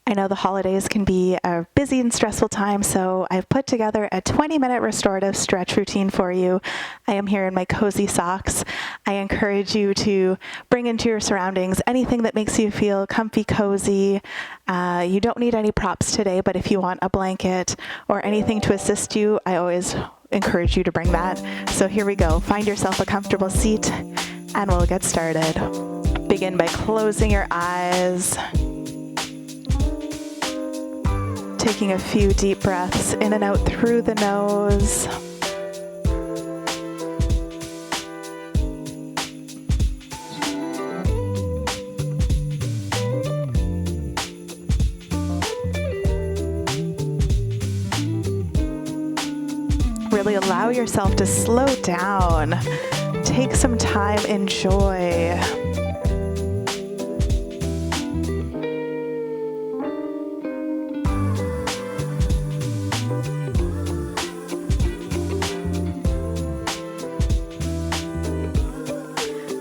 I know the holidays can be a busy and stressful time, so I've put together a 20-minute restorative stretch routine for you. I am here in my cozy socks. I encourage you to bring into your surroundings anything that makes you feel comfy, cozy. You don't need any props today, but if you want a blanket or anything to assist you, I always encourage you to bring that. So here we go. Find yourself a comfortable seat and we'll get started. Begin by closing your eyes. Taking a few deep breaths in and out through the nose. Really allow yourself to slow down. Take some time, enjoy.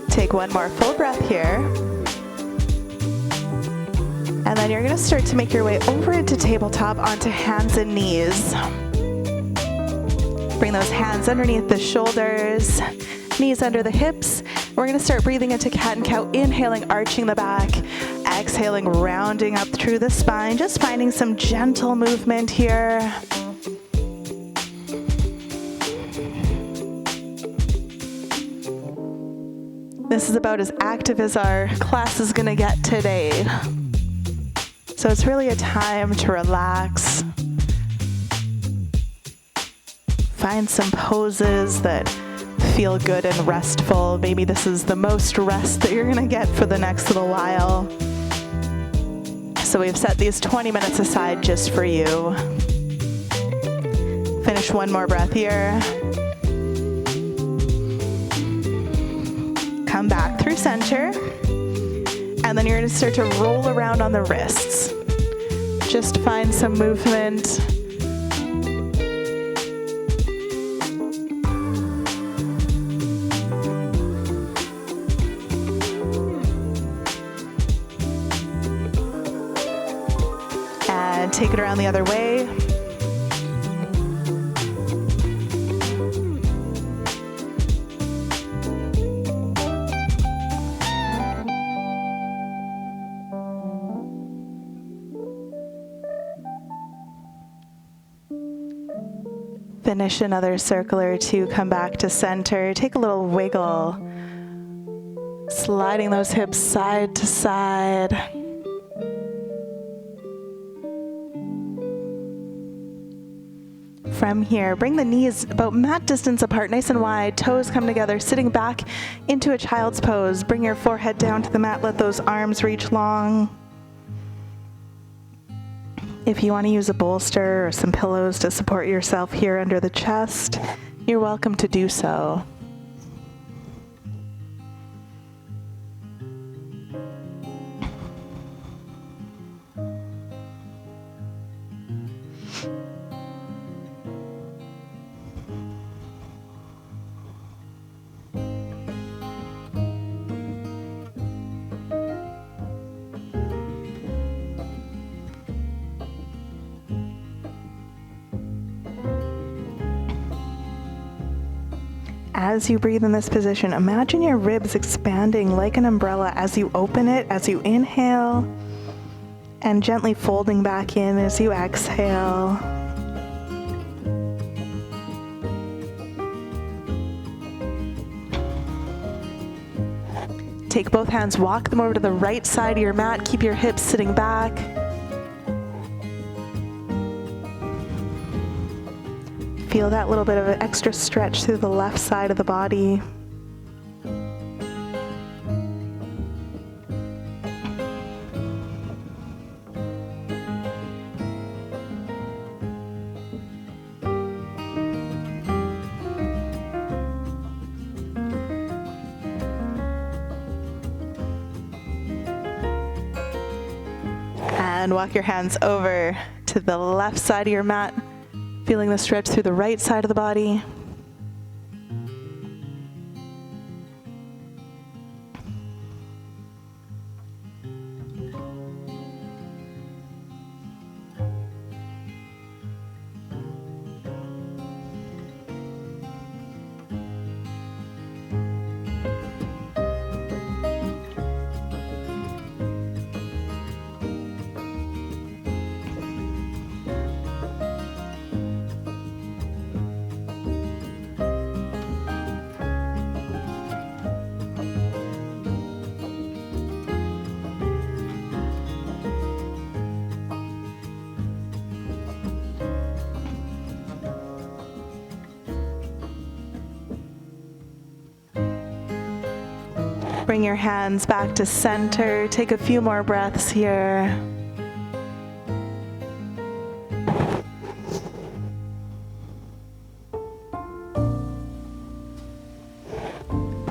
Take one more full breath here. And then you're going to start to make your way over into tabletop onto hands and knees. Bring those hands underneath the shoulders, knees under the hips. We're going to start breathing into cat and cow, inhaling, arching the back, exhaling, rounding up through the spine, just finding some gentle movement here. This is about as active as our class is going to get today. So it's really a time to relax. Find some poses that feel good and restful. Maybe this is the most rest that you're going to get for the next little while. So we've set these 20 minutes aside just for you. Finish one more breath here. Come back through center, and then you're going to start to roll around on the wrists. Just find some movement. And take it around the other way. Finish another circle or two, come back to center, take a little wiggle, sliding those hips side to side. From here, bring the knees about mat distance apart, nice and wide, toes come together, sitting back into a child's pose. Bring your forehead down to the mat, let those arms reach long. If you want to use a bolster or some pillows to support yourself here under the chest, you're welcome to do so. As you breathe in this position, imagine your ribs expanding like an umbrella as you open it, as you inhale, and gently folding back in as you exhale. Take both hands, walk them over to the right side of your mat, keep your hips sitting back. Feel that little bit of an extra stretch through the left side of the body. And walk your hands over to the left side of your mat. Feeling the stretch through the right side of the body. Bring your hands back to center. Take a few more breaths here.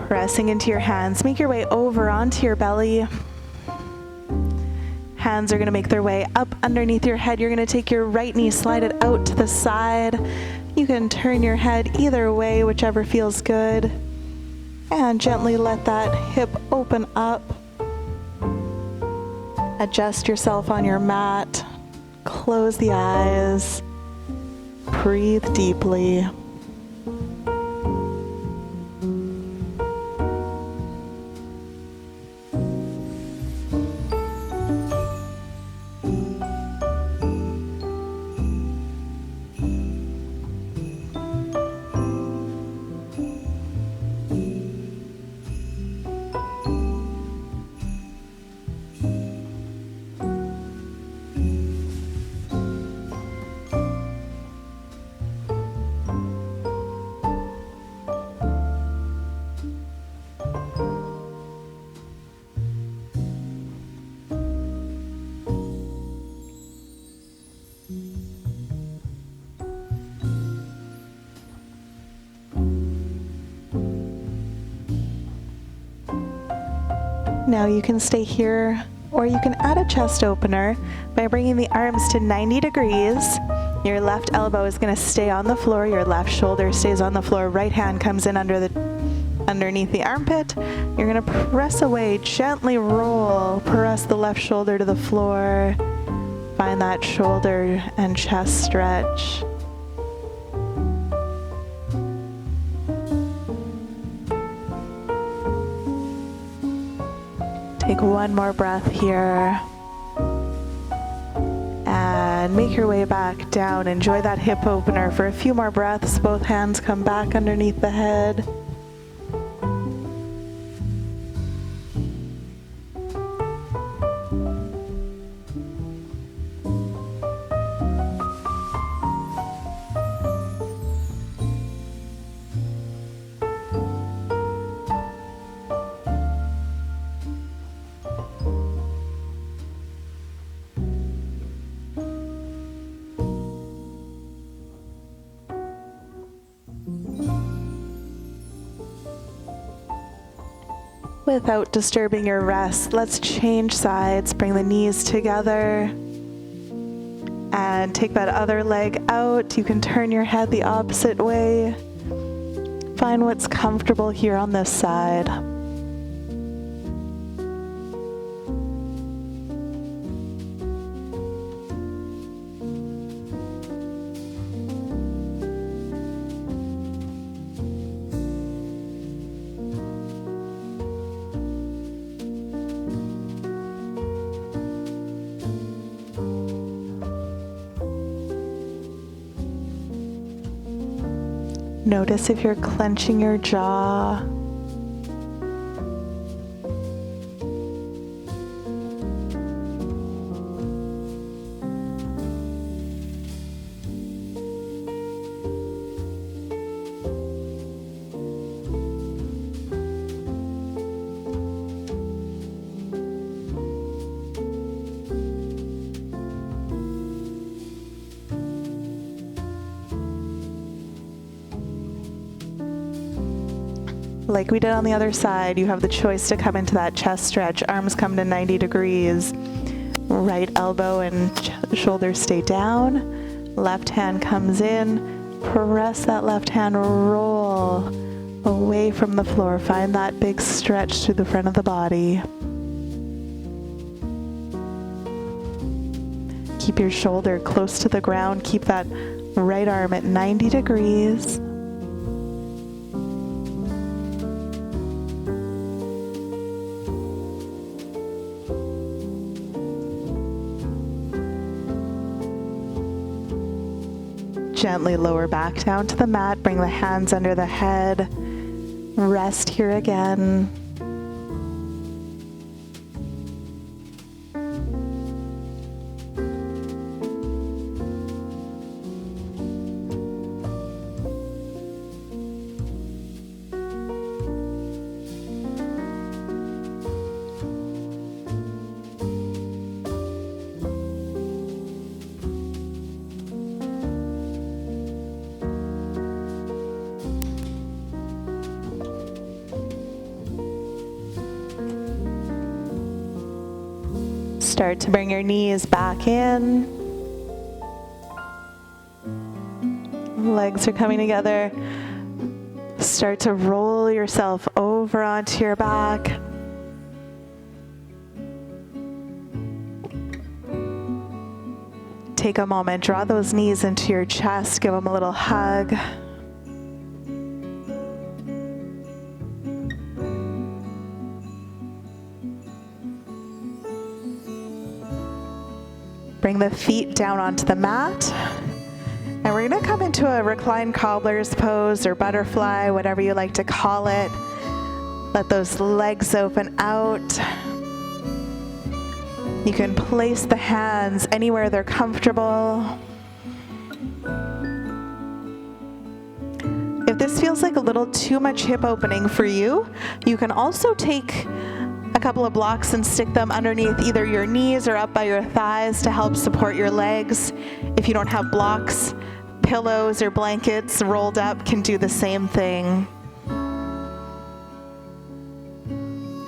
Pressing into your hands, make your way over onto your belly. Hands are going to make their way up underneath your head. You're going to take your right knee, slide it out to the side. You can turn your head either way, whichever feels good. And gently let that hip open up. Adjust yourself on your mat. Close the eyes. Breathe deeply. Now you can stay here, or you can add a chest opener by bringing the arms to 90 degrees. Your left elbow is going to stay on the floor, your left shoulder stays on the floor, right hand comes in underneath the armpit. You're going to press away, gently roll, press the left shoulder to the floor. Find that shoulder and chest stretch. Take one more breath here. And make your way back down. Enjoy that hip opener for a few more breaths. Both hands come back underneath the head. Without disturbing your rest, let's change sides. Bring the knees together and take that other leg out. You can turn your head the opposite way. Find what's comfortable here on this side. Notice if you're clenching your jaw. Like we did on the other side, you have the choice to come into that chest stretch. Arms come to 90 degrees. Right elbow and shoulder stay down. Left hand comes in. Press that left hand, roll away from the floor. Find that big stretch through the front of the body. Keep your shoulder close to the ground. Keep that right arm at 90 degrees. Gently lower back down to the mat. Bring the hands under the head. Rest here again. Start to bring your knees back in. Legs are coming together. Start to roll yourself over onto your back. Take a moment, draw those knees into your chest, give them a little hug. Bring the feet down onto the mat. And we're going to come into a reclined cobbler's pose or butterfly, whatever you like to call it. Let those legs open out. You can place the hands anywhere they're comfortable. If this feels like a little too much hip opening for you, you can also take a couple of blocks and stick them underneath either your knees or up by your thighs to help support your legs. If you don't have blocks, pillows or blankets rolled up can do the same thing.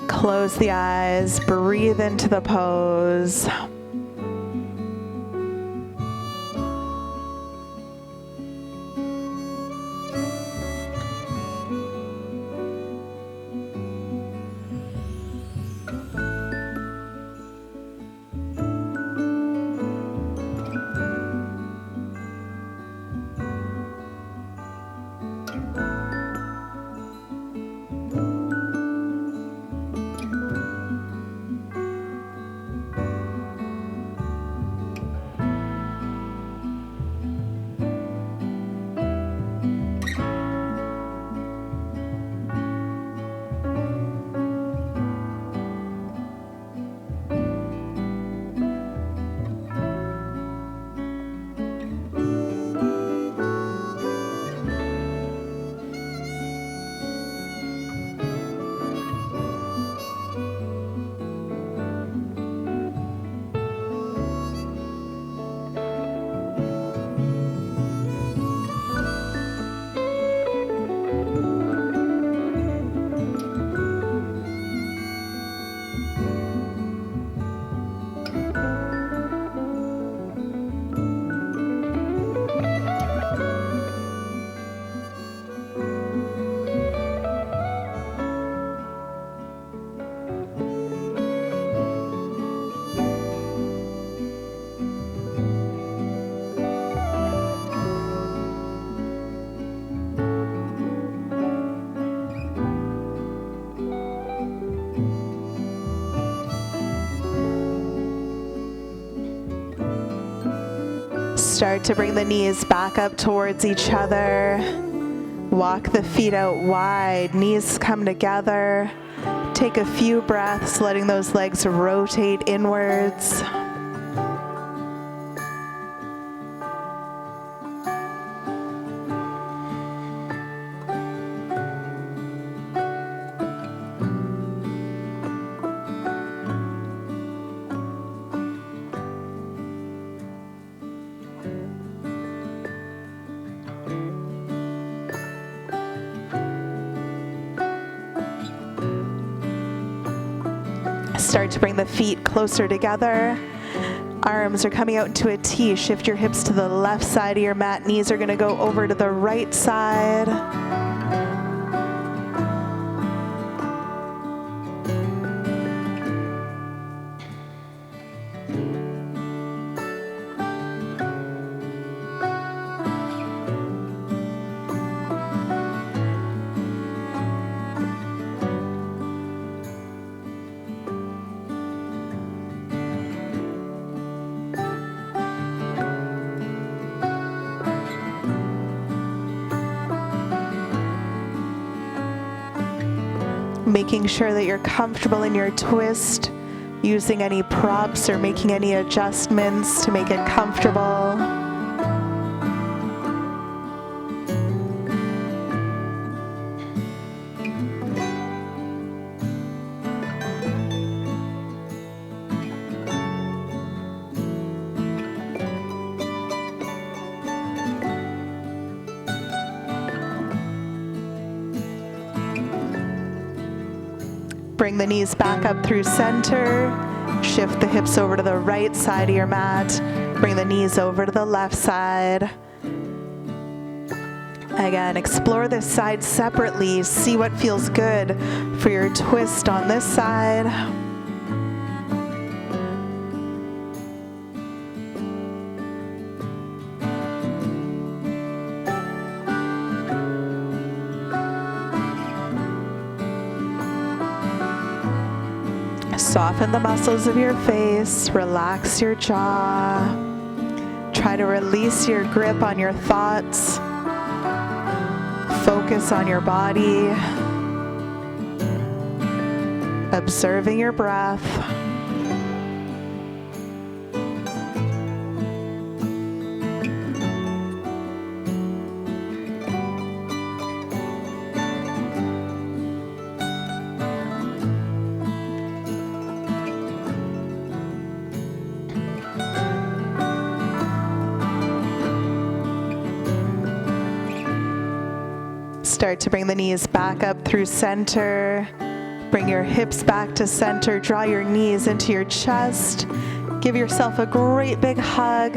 Close the eyes, breathe into the pose. Start to bring the knees back up towards each other. Walk the feet out wide, knees come together. Take a few breaths, letting those legs rotate inwards. Start to bring the feet closer together. Arms are coming out into a T. Shift your hips to the left side of your mat. Knees are going to go over to the right side. Making sure that you're comfortable in your twist, using any props or making any adjustments to make it comfortable. Bring the knees back up through center. Shift the hips over to the right side of your mat. Bring the knees over to the left side. Again, explore this side separately. See what feels good for your twist on this side. Soften the muscles of your face, relax your jaw. Try to release your grip on your thoughts. Focus on your body, observing your breath. Start to bring the knees back up through center. Bring your hips back to center. Draw your knees into your chest. Give yourself a great big hug,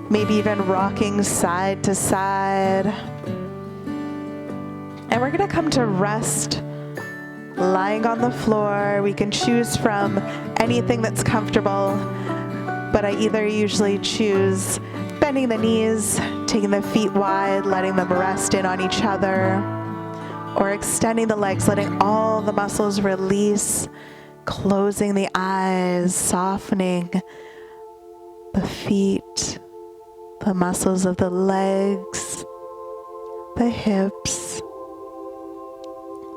maybe even rocking side to side. And we're gonna come to rest, lying on the floor. We can choose from anything that's comfortable, but I either usually choose bending the knees, taking the feet wide, letting them rest in on each other, or extending the legs, letting all the muscles release, closing the eyes, softening the feet, the muscles of the legs, the hips,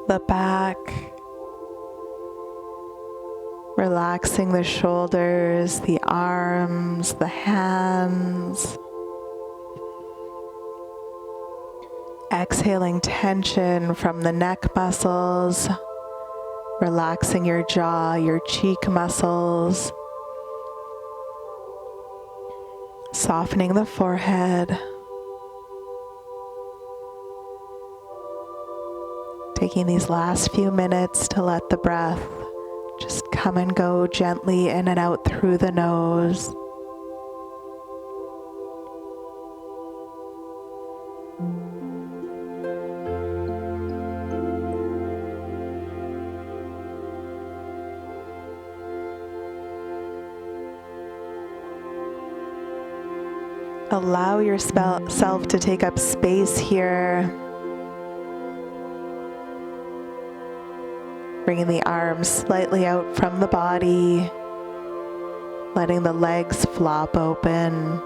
the back, relaxing the shoulders, the arms, the hands. Exhaling tension from the neck muscles, relaxing your jaw, your cheek muscles, softening the forehead. Taking these last few minutes to let the breath just come and go gently in and out through the nose. Allow yourself to take up space here. Bringing the arms slightly out from the body, letting the legs flop open.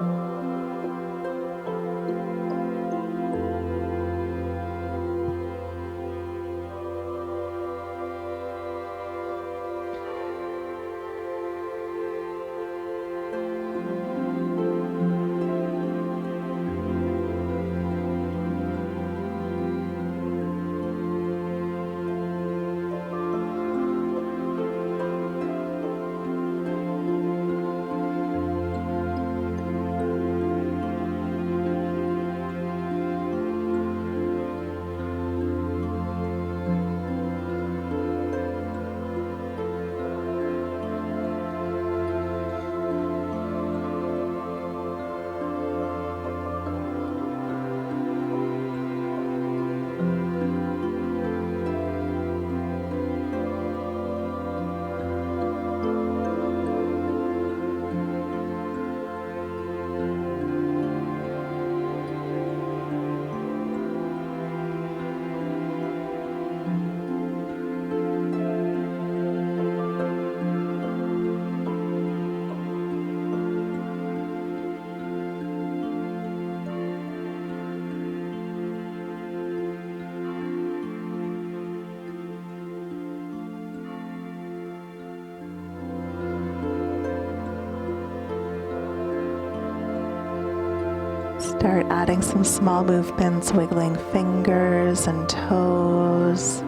Start adding some small movements, wiggling fingers and toes.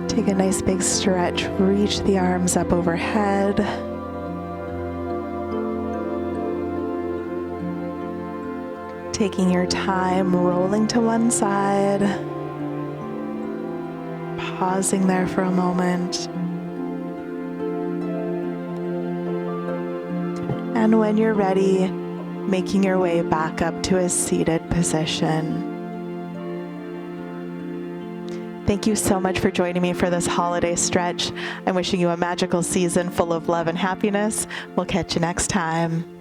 Take a nice big stretch, reach the arms up overhead. Taking your time, rolling to one side. Pausing there for a moment. And when you're ready, making your way back up to a seated position. Thank you so much for joining me for this holiday stretch. I'm wishing you a magical season full of love and happiness. We'll catch you next time.